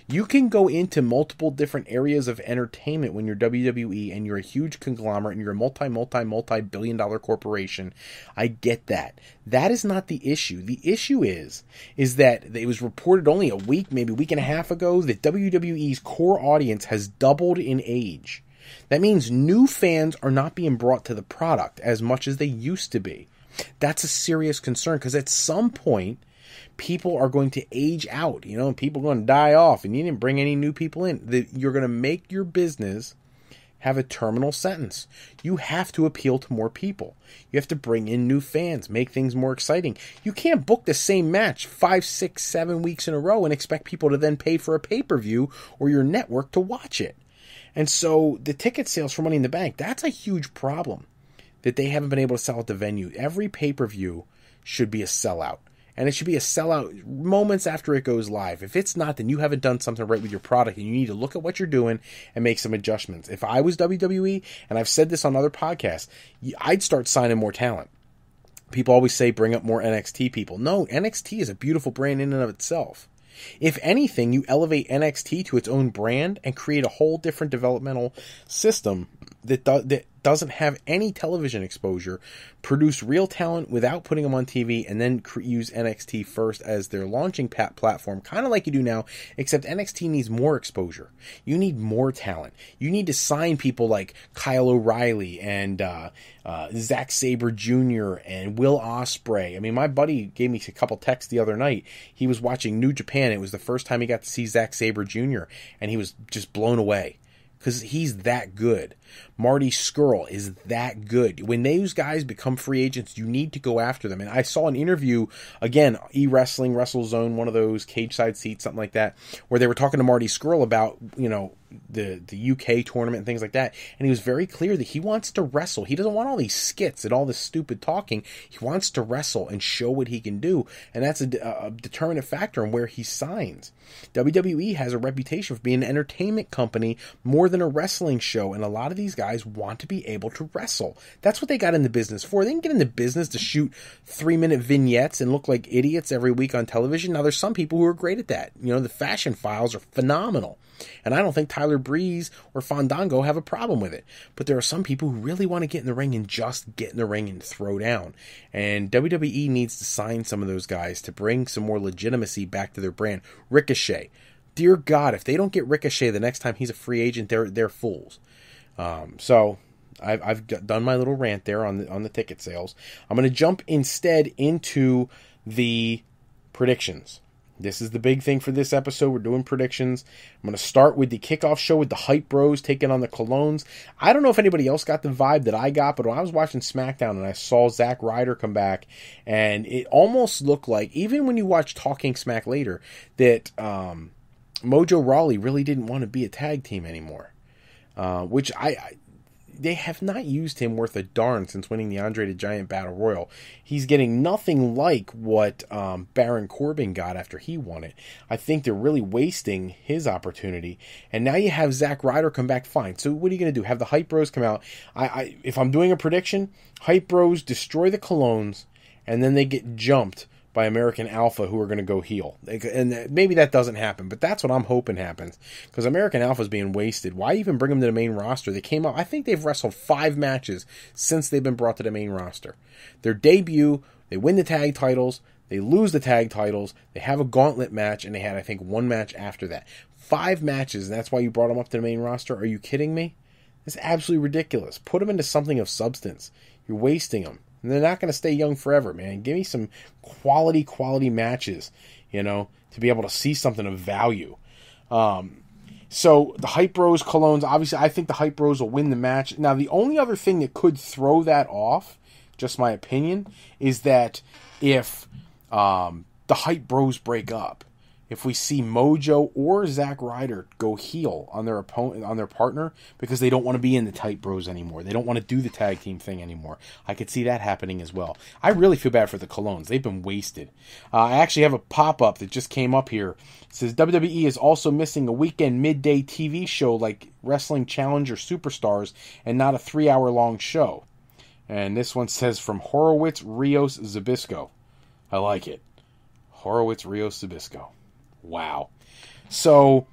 You can go into multiple different areas of entertainment when you're WWE and you're a huge conglomerate and you're a multi-billion dollar corporation. I get that. That is not the issue. The issue is that it was reported only a week, maybe a week and a half ago, that WWE's core audience has doubled in age. That means new fans are not being brought to the product as much as they used to be. That's a serious concern, because at some point, people are going to age out, and people are going to die off, and you didn't bring any new people in. You're going to make your business have a terminal sentence. You have to appeal to more people. You have to bring in new fans, make things more exciting. You can't book the same match 5, 6, 7 weeks in a row and expect people to then pay for a pay-per-view or your network to watch it. And so the ticket sales for Money in the Bank, that's a huge problem that they haven't been able to sell at the venue. Every pay-per-view should be a sellout. And it should be a sellout moments after it goes live. If it's not, then you haven't done something right with your product, and you need to look at what you're doing and make some adjustments. If I was WWE, and I've said this on other podcasts, I'd start signing more talent. People always say bring up more NXT people. No, NXT is a beautiful brand in and of itself. If anything, you elevate NXT to its own brand and create a whole different developmental system that doesn't have any television exposure, produce real talent without putting them on TV, and then use NXT first as their launching platform, kind of like you do now, except NXT needs more exposure. You need more talent. You need to sign people like Kyle O'Reilly and Zack Sabre Jr. and Will Ospreay. I mean, my buddy gave me a couple texts the other night. He was watching New Japan. It was the first time he got to see Zack Sabre Jr., and he was just blown away, because he's that good. Marty Scurll is that good. When those guys become free agents, you need to go after them. And I saw an interview, again, eWrestling, WrestleZone, one of those cage side seats, something like that, where they were talking to Marty Scurll about, the UK tournament and things like that. And he was very clear that he wants to wrestle. He doesn't want all these skits and all this stupid talking. He wants to wrestle and show what he can do. And that's a determinant factor in where he signs. WWE has a reputation for being an entertainment company more than a wrestling show. And a lot of these guys want to be able to wrestle. That's what they got in the business for. They didn't get in the business to shoot 3-minute vignettes and look like idiots every week on television. Now, there's some people who are great at that. The Fashion Files are phenomenal. And I don't think Tyler Breeze or Fandango have a problem with it. But there are some people who really want to get in the ring and just get in the ring and throw down. And WWE needs to sign some of those guys to bring some more legitimacy back to their brand. Ricochet. Dear God, if they don't get Ricochet the next time he's a free agent, they're fools. So I've done my little rant there on the ticket sales. I'm going to jump instead into the predictions. This is the big thing for this episode. We're doing predictions. I'm going to start with the kickoff show with the Hype Bros taking on the Colognes. I don't know if anybody else got the vibe that I got, but when I was watching SmackDown and I saw Zack Ryder come back, and it almost looked like, even when you watch Talking Smack later, that Mojo Rawley really didn't want to be a tag team anymore. Which they have not used him worth a darn since winning the Andre the Giant Battle Royal. He's getting nothing like what Baron Corbin got after he won it. I think they're really wasting his opportunity. And now you have Zack Ryder come back, fine. So what are you going to do? Have the Hype Bros come out? If I'm doing a prediction, Hype Bros destroy the Colognes, and then they get jumped by American Alpha, who are going to go heel. And maybe that doesn't happen, but that's what I'm hoping happens, because American Alpha is being wasted. Why even bring them to the main roster? They came out, I think they've wrestled 5 matches since they've been brought to the main roster. Their debut, they win the tag titles, they lose the tag titles, they have a gauntlet match, and they had, I think, 1 match after that. 5 matches, and that's why you brought them up to the main roster? Are you kidding me? It's absolutely ridiculous. Put them into something of substance. You're wasting them. And they're not going to stay young forever, man. Give me some quality matches, to be able to see something of value. So the Hype Bros, Colognes, obviously I think the Hype Bros will win the match. Now, the only other thing that could throw that off, just my opinion, is that if the Hype Bros break up, if we see Mojo or Zack Ryder go heel on their opponent, on their partner, because they don't want to be in the Hype Bros anymore. They don't want to do the tag team thing anymore. I could see that happening as well. I really feel bad for the Colognes. They've been wasted. I actually have a pop-up that just came up here. It says, WWE is also missing a weekend midday TV show like Wrestling Challenge or Superstars, and not a 3-hour-long show. And this one says, from Horowitz, Rios, Zabisco. I like it. Horowitz, Rios, Zabisco. Wow. So,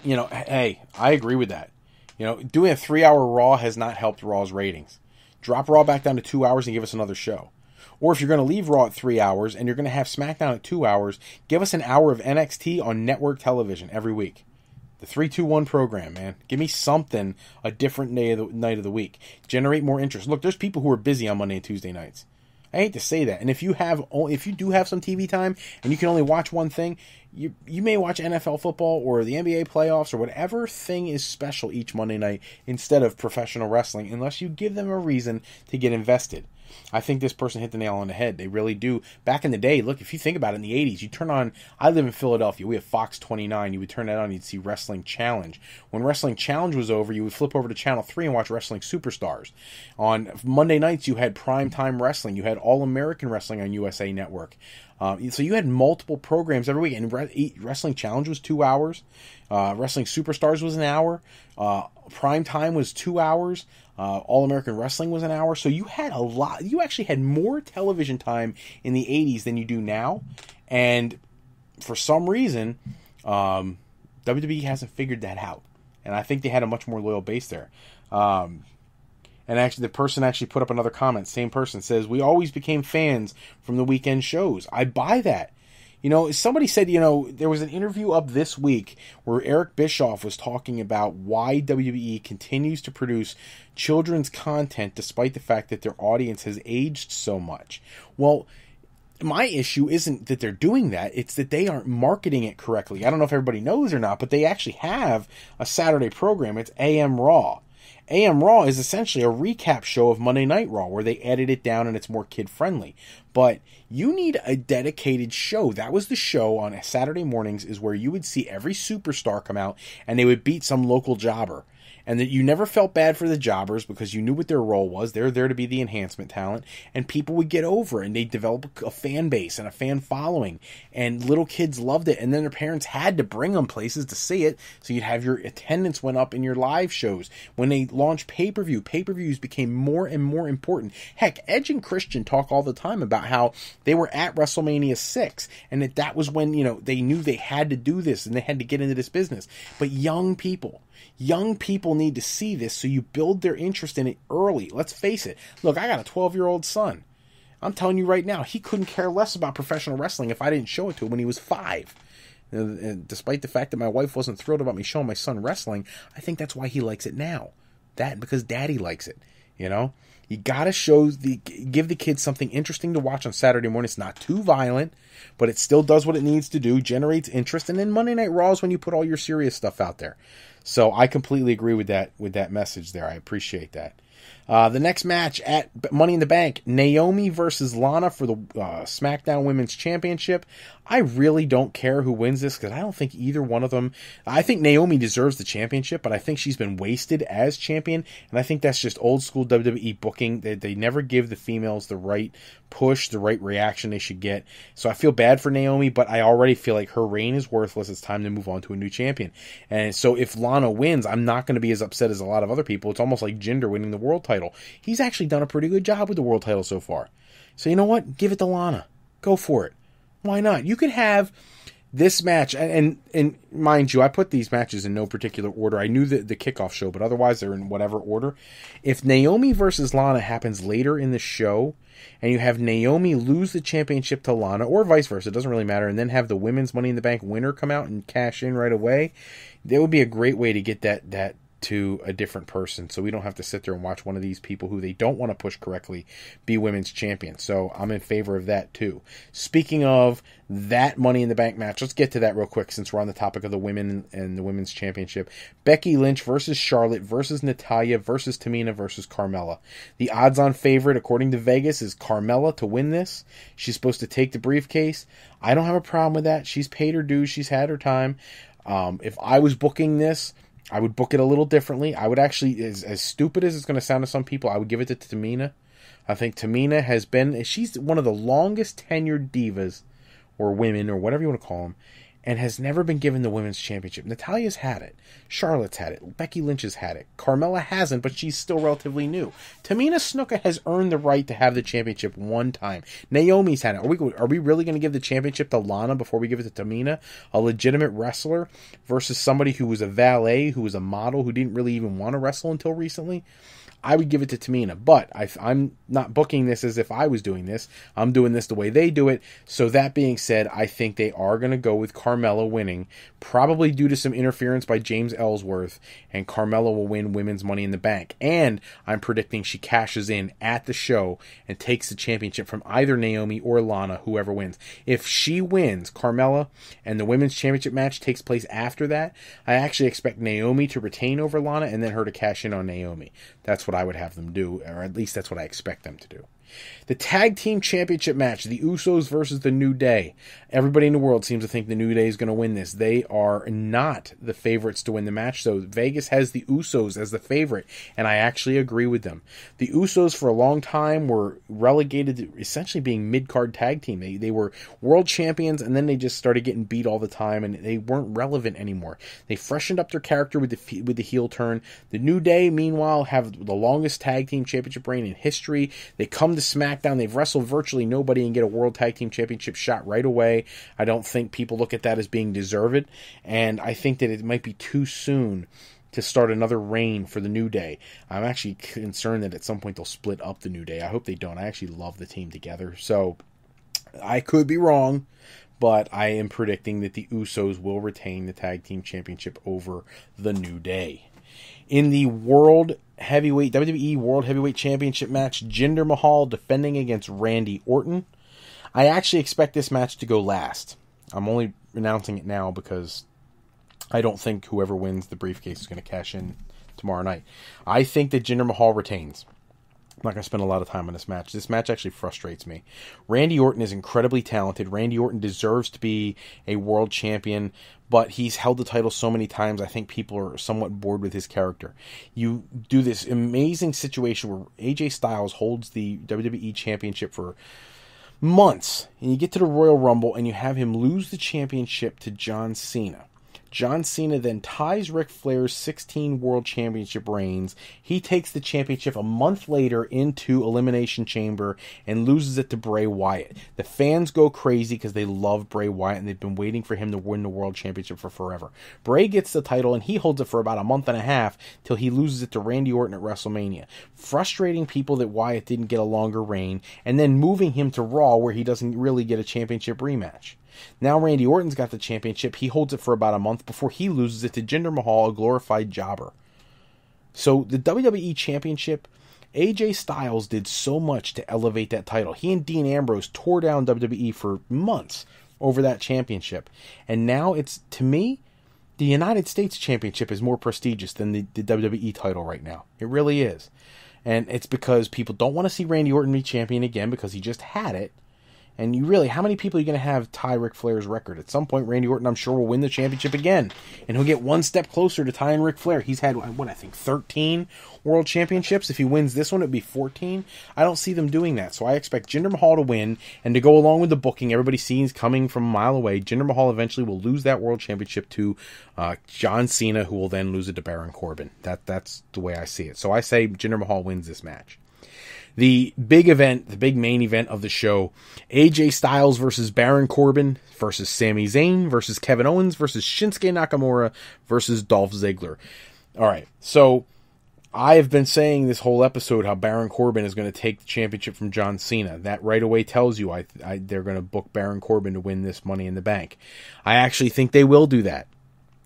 hey, I agree with that. Doing a 3-hour Raw has not helped Raw's ratings. Drop Raw back down to 2 hours and give us another show. Or if you're going to leave Raw at 3 hours and you're going to have SmackDown at 2 hours, give us an hour of NXT on network television every week. The 3-2-1 program, man. Give me something, a different night of the week. Generate more interest. Look, there's people who are busy on Monday and Tuesday nights. I hate to say that. And if you do have some TV time and you can only watch one thing, you may watch NFL football or the NBA playoffs or whatever thing is special each Monday night instead of professional wrestling, unless you give them a reason to get invested. I think this person hit the nail on the head. They really do. Back in the day, look, if you think about it, in the 80s, you turn on, I live in Philadelphia, we have Fox 29, you would turn that on, you'd see Wrestling Challenge. When Wrestling Challenge was over, you would flip over to Channel 3 and watch Wrestling Superstars. On Monday nights, you had Primetime Wrestling, you had All-American Wrestling on USA Network. So you had multiple programs every week, and Wrestling Challenge was 2 hours, Wrestling Superstars was an hour, Primetime was 2 hours, All-American Wrestling was an hour. So you had a lot. You actually had more television time in the 80s than you do now. And for some reason, WWE hasn't figured that out. And I think they had a much more loyal base there. And actually, the person actually put up another comment. Same person says, we always became fans from the weekend shows. I buy that. Somebody said, there was an interview up this week where Eric Bischoff was talking about why WWE continues to produce children's content despite the fact that their audience has aged so much. Well, my issue isn't that they're doing that. It's that they aren't marketing it correctly. I don't know if everybody knows or not, but they actually have a Saturday program. It's AM Raw. AM Raw is essentially a recap show of Monday Night Raw where they edit it down and it's more kid-friendly. But you need a dedicated show. That was the show on Saturday mornings, is where you would see every superstar come out and they would beat some local jobber. and that you never felt bad for the jobbers because you knew what their role was. They're there to be the enhancement talent, and people would get over, and they'd develop a fan base and a fan following, and little kids loved it, and then their parents had to bring them places to see it, so you'd have your attendance went up in your live shows. When they launched pay-per-views became more and more important. Heck, Edge and Christian talk all the time about how they were at WrestleMania 6, and that was when, they knew they had to do this, and they had to get into this business. But young people need to see this, so you build their interest in it early. Let's face it. Look, I got a 12-year-old son. I'm telling you right now, he couldn't care less about professional wrestling if I didn't show it to him when he was 5. And despite the fact that my wife wasn't thrilled about me showing my son wrestling, I think that's why he likes it now. Because daddy likes it, You gotta give the kids something interesting to watch on Saturday morning. It's not too violent, but it still does what it needs to do, generates interest, and then Monday Night Raw is when you put all your serious stuff out there. So I completely agree with that message there. I appreciate that. The next match at Money in the Bank, Naomi versus Lana for the SmackDown Women's Championship. I really don't care who wins this because I don't think either one of them... I think Naomi deserves the championship, but I think she's been wasted as champion, and I think that's just old school WWE booking. They never give the females the right push, the right reaction they should get. So I feel bad for Naomi, but I already feel like her reign is worthless. It's time to move on to a new champion. And so if Lana wins, I'm not going to be as upset as a lot of other people. It's almost like Jinder winning the world title. He's actually done a pretty good job with the world title so far. So you know what? Give it to Lana. Go for it. Why not? You could have this match, and mind you, I put these matches in no particular order. I knew the kickoff show, but otherwise they're in whatever order. If Naomi versus Lana happens later in the show, and you have Naomi lose the championship to Lana, or vice versa, it doesn't really matter, and then have the women's Money in the Bank winner come out and cash in right away, that would be a great way to get that to a different person, so we don't have to sit there and watch one of these people who they don't want to push correctly be women's champion. So I'm in favor of that too. Speaking of that Money in the Bank match, let's get to that real quick since we're on the topic of the women and the women's championship. Becky Lynch versus Charlotte versus Natalya versus Tamina versus Carmella. The odds-on favorite according to Vegas is Carmella to win this. She's supposed to take the briefcase. I don't have a problem with that. She's paid her dues. She's had her time. If I was booking this, I would book it a little differently. I would actually, as stupid as it's going to sound to some people, I would give it to Tamina. I think Tamina she's one of the longest tenured divas, or women, or whatever you want to call them, and has never been given the women's championship. Natalya's had it. Charlotte's had it. Becky Lynch has had it. Carmella hasn't, but she's still relatively new. Tamina Snuka has earned the right to have the championship one time. Naomi's had it. Are we really going to give the championship to Lana before we give it to Tamina? A legitimate wrestler versus somebody who was a valet, who was a model, who didn't really even want to wrestle until recently? I would give it to Tamina, but I'm not booking this as if I was doing this. I'm doing this the way they do it. So that being said, I think they are going to go with Carmella winning, probably due to some interference by James Ellsworth, and Carmella will win women's Money in the Bank. And I'm predicting she cashes in at the show and takes the championship from either Naomi or Lana, whoever wins. If she wins, Carmella, and the women's championship match takes place after that, I actually expect Naomi to retain over Lana and then her to cash in on Naomi. That's what I would have them do, or at least that's what I expect them to do. The Tag Team Championship match, the Usos versus the New Day. Everybody in the world seems to think the New Day is going to win this. They are not the favorites to win the match, so Vegas has the Usos as the favorite, and I actually agree with them. The Usos for a long time were relegated to essentially being mid-card tag team. They were world champions, and then they just started getting beat all the time, and they weren't relevant anymore. They freshened up their character with the heel turn. The New Day, meanwhile, have the longest tag team championship reign in history. They come to SmackDown, they've wrestled virtually nobody and get a World Tag Team Championship shot right away. I don't think people look at that as being deserved, and I think that it might be too soon to start another reign for the New Day. I'm actually concerned that at some point they'll split up the New Day. I hope they don't. I actually love the team together, so I could be wrong, but I am predicting that the Usos will retain the Tag Team Championship over the New Day. In the WWE World Heavyweight Championship match, Jinder Mahal defending against Randy Orton. I actually expect this match to go last. I'm only announcing it now because I don't think whoever wins the briefcase is going to cash in tomorrow night. I think that Jinder Mahal retains. not going to spend a lot of time on this match. This match actually frustrates me. Randy Orton is incredibly talented. Randy Orton deserves to be a world champion, but he's held the title so many times, I think people are somewhat bored with his character. You do this amazing situation where AJ Styles holds the WWE Championship for months, and you get to the Royal Rumble, and you have him lose the championship to John Cena. John Cena then ties Ric Flair's 16 World Championship reigns. He takes the championship a month later into Elimination Chamber and loses it to Bray Wyatt. The fans go crazy because they love Bray Wyatt and they've been waiting for him to win the World Championship for forever. Bray gets the title and he holds it for about a month and a half till he loses it to Randy Orton at WrestleMania. Frustrating people that Wyatt didn't get a longer reign, and then moving him to Raw where he doesn't really get a championship rematch. Now Randy Orton's got the championship. He holds it for about a month before he loses it to Jinder Mahal, a glorified jobber. So the WWE Championship, AJ Styles did so much to elevate that title. He and Dean Ambrose tore down WWE for months over that championship. And now it's, to me, the United States Championship is more prestigious than the WWE title right now. It really is. And it's because people don't want to see Randy Orton be champion again because he just had it. And you really, how many people are you going to have tie Ric Flair's record? At some point, Randy Orton, I'm sure, will win the championship again. And he'll get one step closer to tying Ric Flair. He's had, what, I think 13 world championships. If he wins this one, it'd be 14. I don't see them doing that. So I expect Jinder Mahal to win. And to go along with the booking, everybody sees coming from a mile away, Jinder Mahal eventually will lose that world championship to John Cena, who will then lose it to Baron Corbin. That's the way I see it. So I say Jinder Mahal wins this match. The big event, the big main event of the show, AJ Styles versus Baron Corbin versus Sami Zayn versus Kevin Owens versus Shinsuke Nakamura versus Dolph Ziggler. All right, so I have been saying this whole episode how Baron Corbin is going to take the championship from John Cena. That right away tells you they're going to book Baron Corbin to win this Money in the Bank. I actually think they will do that.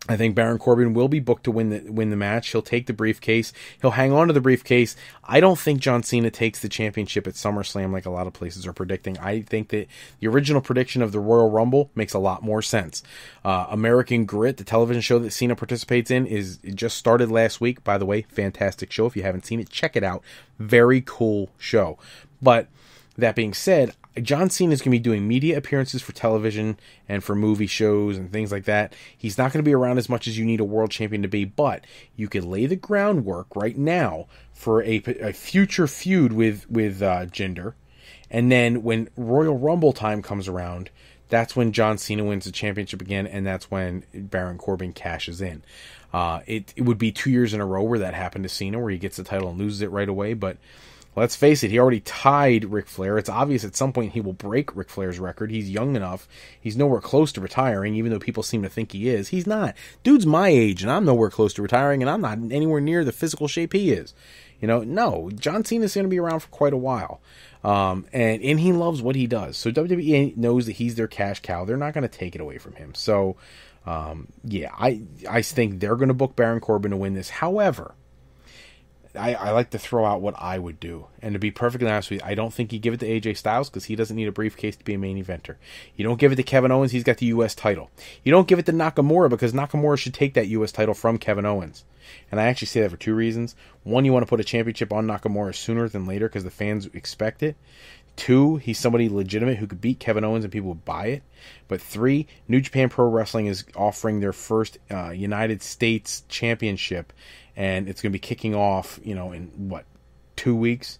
I think Baron Corbin will be booked to win the match. He'll take the briefcase. He'll hang on to the briefcase. I don't think John Cena takes the championship at SummerSlam like a lot of places are predicting. I think that the original prediction of the Royal Rumble makes a lot more sense. American Grit, the television show that Cena participates in, it just started last week. By the way, fantastic show. If you haven't seen it, check it out. Very cool show. But that being said, John Cena is going to be doing media appearances for television and for movie shows and things like that. He's not going to be around as much as you need a world champion to be, but you could lay the groundwork right now for a future feud with Jinder. And then when Royal Rumble time comes around, that's when John Cena wins the championship again, and that's when Baron Corbin cashes in. It would be 2 years in a row where that happened to Cena, where he gets the title and loses it right away, but let's face it, he already tied Ric Flair. It's obvious at some point he will break Ric Flair's record. He's young enough. He's nowhere close to retiring, even though people seem to think he is. He's not. Dude's my age, and I'm nowhere close to retiring, and I'm not anywhere near the physical shape he is. No, John Cena's going to be around for quite a while. And he loves what he does. So WWE knows that he's their cash cow. They're not going to take it away from him. So, I think they're going to book Baron Corbin to win this. However, I like to throw out what I would do. And to be perfectly honest with you, I don't think you give it to AJ Styles because he doesn't need a briefcase to be a main eventer. You don't give it to Kevin Owens. He's got the U.S. title. You don't give it to Nakamura because Nakamura should take that U.S. title from Kevin Owens. And I actually say that for two reasons. One, you want to put a championship on Nakamura sooner than later because the fans expect it. Two, he's somebody legitimate who could beat Kevin Owens and people would buy it. But three, New Japan Pro Wrestling is offering their first United States championship. And it's going to be kicking off, in 2 weeks?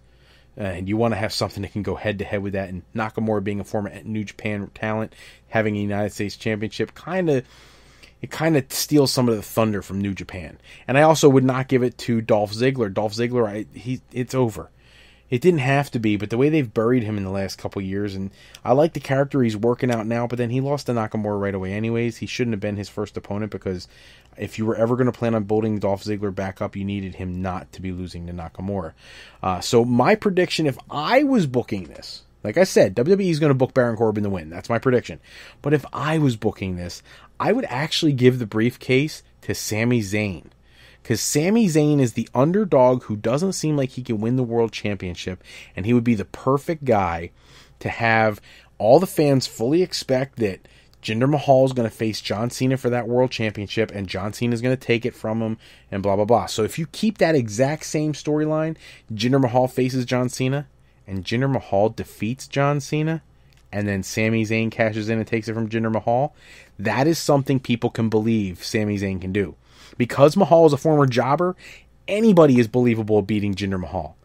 And you want to have something that can go head-to-head with that. And Nakamura being a former New Japan talent, having a United States championship, kind of steals some of the thunder from New Japan. And I also would not give it to Dolph Ziggler. Dolph Ziggler, it's over. It didn't have to be, but the way they've buried him in the last couple years, and I like the character he's working out now, but then he lost to Nakamura right away anyways. He shouldn't have been his first opponent because if you were ever going to plan on building Dolph Ziggler back up, you needed him not to be losing to Nakamura. So my prediction, if I was booking this, like I said, WWE is going to book Baron Corbin to win. That's my prediction. But if I was booking this, I would actually give the briefcase to Sami Zayn. Because Sami Zayn is the underdog who doesn't seem like he can win the world championship, and he would be the perfect guy to have all the fans fully expect that Jinder Mahal is going to face John Cena for that world championship, and John Cena is going to take it from him, and blah, blah, blah. So if you keep that exact same storyline, Jinder Mahal faces John Cena, and Jinder Mahal defeats John Cena, and then Sami Zayn cashes in and takes it from Jinder Mahal, that is something people can believe Sami Zayn can do. Because Mahal is a former jobber, anybody is believable beating Jinder Mahal.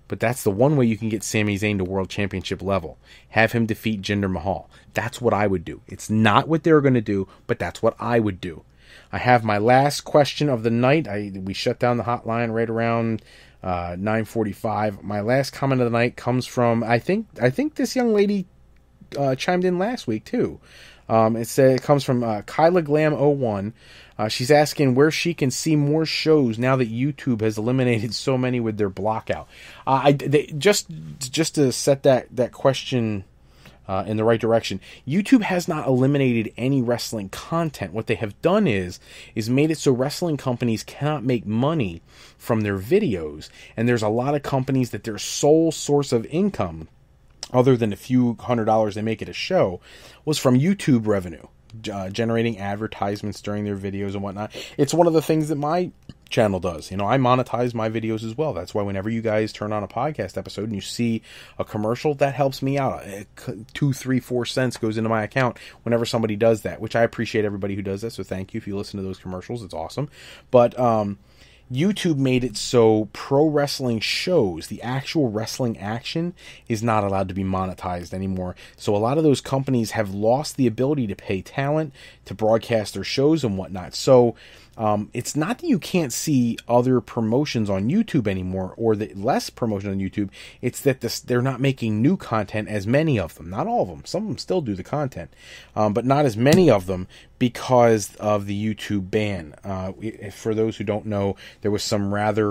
But that's the one way you can get Sami Zayn to world championship level. Have him defeat Jinder Mahal. That's what I would do. It's not what they're going to do, but that's what I would do. I have my last question of the night. We shut down the hotline right around 9:45. My last comment of the night comes from, I think this young lady chimed in last week too. It comes from Kyla Glam 01. She's asking where she can see more shows now that YouTube has eliminated so many with their block out. Just to set that question in the right direction, YouTube has not eliminated any wrestling content. What they have done is made it so wrestling companies cannot make money from their videos, and there's a lot of companies that their sole source of income, other than a few $100s they make at a show, was from YouTube revenue, generating advertisements during their videos and whatnot. It's one of the things that my channel does. I monetize my videos as well. That's why whenever you guys turn on a podcast episode and you see a commercial, that helps me out. 2, 3, 4 cents goes into my account whenever somebody does that, which I appreciate everybody who does that. So thank you if you listen to those commercials. It's awesome. But YouTube made it so pro wrestling shows, the actual wrestling action, is not allowed to be monetized anymore. So a lot of those companies have lost the ability to pay talent to broadcast their shows and whatnot. So it's not that you can't see other promotions on YouTube anymore, or that less promotion on YouTube. It's that they're not making new content, as many of them. Not all of them. Some of them still do the content, but not as many of them because of the YouTube ban. For those who don't know, there was some rather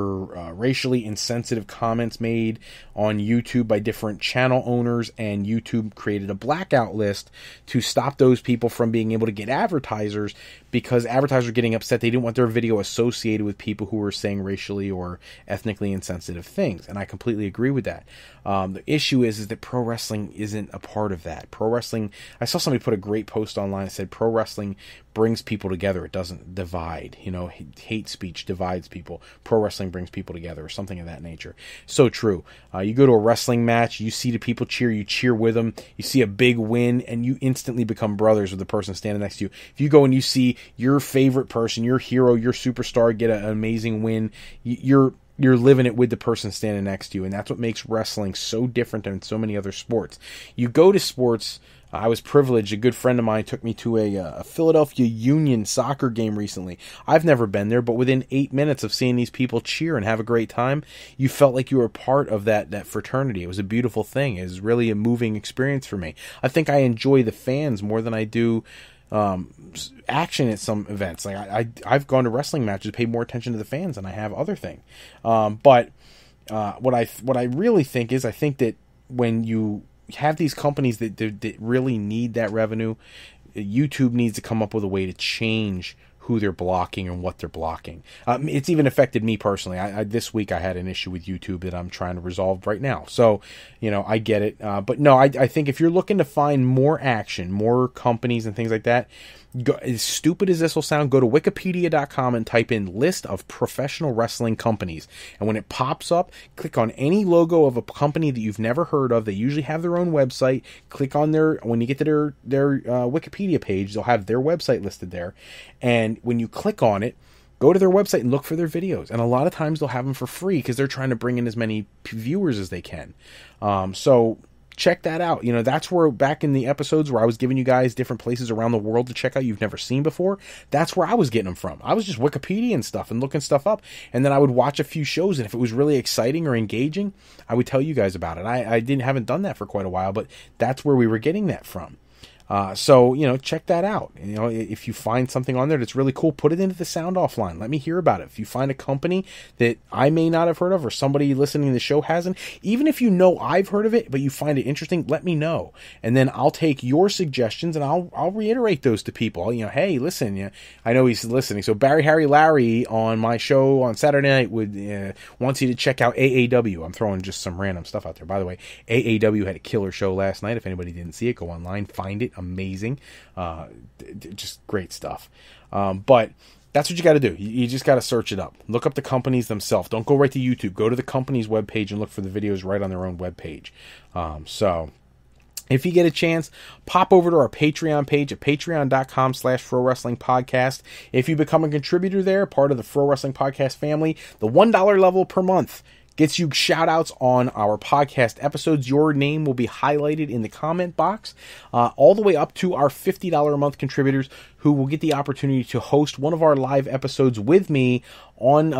racially insensitive comments made on YouTube by different channel owners, and YouTube created a blackout list to stop those people from being able to get advertisers, because advertisers were getting upset. They didn't want their video associated with people who were saying racially or ethnically insensitive things. And I completely agree with that. The issue is that pro wrestling isn't a part of that. Pro wrestling, I saw somebody put a great post online that said pro wrestling brings people together. It doesn't divide. Hate speech divides people. Pro wrestling brings people together, or something of that nature. So true. You go to a wrestling match, you see the people cheer, you cheer with them, you see a big win, and you instantly become brothers with the person standing next to you. If you go and you see your favorite person, your hero, your superstar get an amazing win, you're living it with the person standing next to you. And that's what makes wrestling so different than so many other sports. You go to sports. I was privileged. A good friend of mine took me to a Philadelphia Union soccer game recently. I've never been there, but within 8 minutes of seeing these people cheer and have a great time, you felt like you were part of that fraternity. It was a beautiful thing. It was really a moving experience for me. I think I enjoy the fans more than I do action at some events. Like I've gone to wrestling matches, paid more attention to the fans than I have other thing. But what I really think is, I think that when you have these companies that really need that revenue, YouTube needs to come up with a way to change who they're blocking and what they're blocking. It's even affected me personally. This week I had an issue with YouTube that I'm trying to resolve right now. So, I get it. But no, I think if you're looking to find more action, more companies and things like that, as stupid as this will sound, go to wikipedia.com and type in list of professional wrestling companies. And when it pops up, click on any logo of a company that you've never heard of. They usually have their own website. Click on when you get to their Wikipedia page, they'll have their website listed there. And when you click on it, go to their website and look for their videos. And a lot of times they'll have them for free because they're trying to bring in as many viewers as they can. So check that out. That's where, back in the episodes where I was giving you guys different places around the world to check out you've never seen before, that's where I was getting them from. I was just Wikipedia and stuff and looking stuff up, and then I would watch a few shows, and if it was really exciting or engaging, I would tell you guys about it. I haven't done that for quite a while, but that's where we were getting that from. So check that out. If you find something on there that's really cool, put it into the sound off line. Let me hear about it. If you find a company that I may not have heard of, or somebody listening to the show hasn't, even if I've heard of it, but you find it interesting, let me know. And then I'll take your suggestions and I'll reiterate those to people. Hey, listen, I know he's listening. So Harry Larry on my show on Saturday night wants you to check out AAW. I'm throwing just some random stuff out there. By the way, AAW had a killer show last night. If anybody didn't see it, go online, find it, amazing. Just great stuff. But that's what you got to do. You just got to search it up. Look up the companies themselves. Don't go right to YouTube. Go to the company's webpage and look for the videos right on their own webpage. So if you get a chance, pop over to our Patreon page at patreon.com/ProWrestlingPodcast. If you become a contributor there, part of the Pro Wrestling Podcast family, the $1 level per month gets you shout outs on our podcast episodes. Your name will be highlighted in the comment box, all the way up to our $50 a month contributors, who will get the opportunity to host one of our live episodes with me on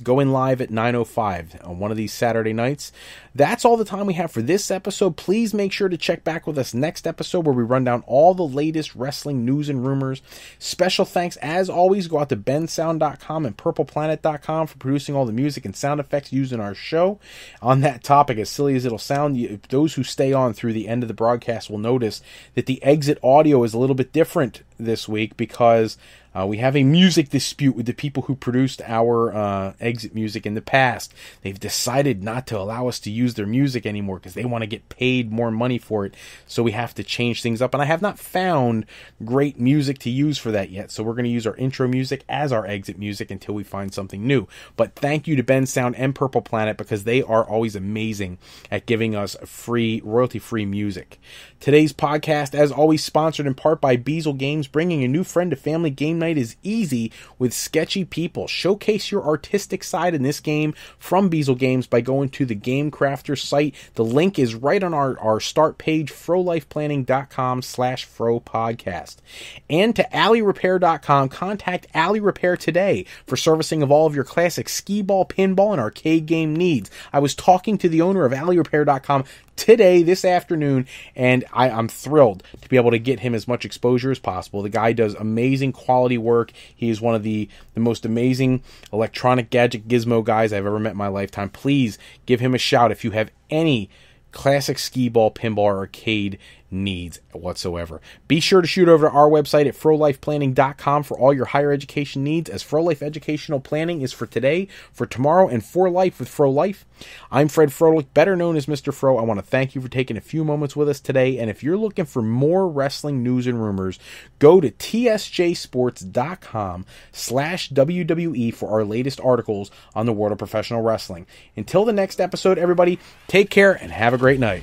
Going Live at 9:05 on one of these Saturday nights. That's all the time we have for this episode. Please make sure to check back with us next episode, where we run down all the latest wrestling news and rumors. Special thanks, as always, go out to bensound.com and purpleplanet.com for producing all the music and sound effects used in our show. On that topic, as silly as it'll sound, those who stay on through the end of the broadcast will notice that the exit audio is a little bit different this week, because we have a music dispute with the people who produced our exit music in the past. They've decided not to allow us to use their music anymore because they want to get paid more money for it. So we have to change things up. And I have not found great music to use for that yet. So we're going to use our intro music as our exit music until we find something new. But thank you to Ben Sound and Purple Planet, because they are always amazing at giving us free, royalty-free music. Today's podcast, as always, sponsored in part by Beazle Games. Bringing a new friend to family game night is easy with sketchy people. Showcase your artistic side in this game from Beazle Games by going to the Game Crafter site. The link is right on our start page, frolifeplanning.com/fropodcast. And to alleyrepair.com, contact Alley Repair today for servicing of all of your classic skee-ball, pinball, and arcade game needs. I was talking to the owner of alleyrepair.com today, this afternoon, and I'm thrilled to be able to get him as much exposure as possible. The guy does amazing quality work. He is one of the most amazing electronic gadget gizmo guys I've ever met in my lifetime. Please give him a shout if you have any classic skee-ball, pinball, or arcade needs whatsoever. Be sure to shoot over to our website at frolifeplanning.com for all your higher education needs, as Frolife Educational Planning is for today, for tomorrow, and for life with Frolife. I'm Fred Froelich, better known as Mr. Fro. I want to thank you for taking a few moments with us today, and if you're looking for more wrestling news and rumors, go to tsjsports.com/WWE for our latest articles on the world of professional wrestling. Until the next episode, everybody, take care and have a great night.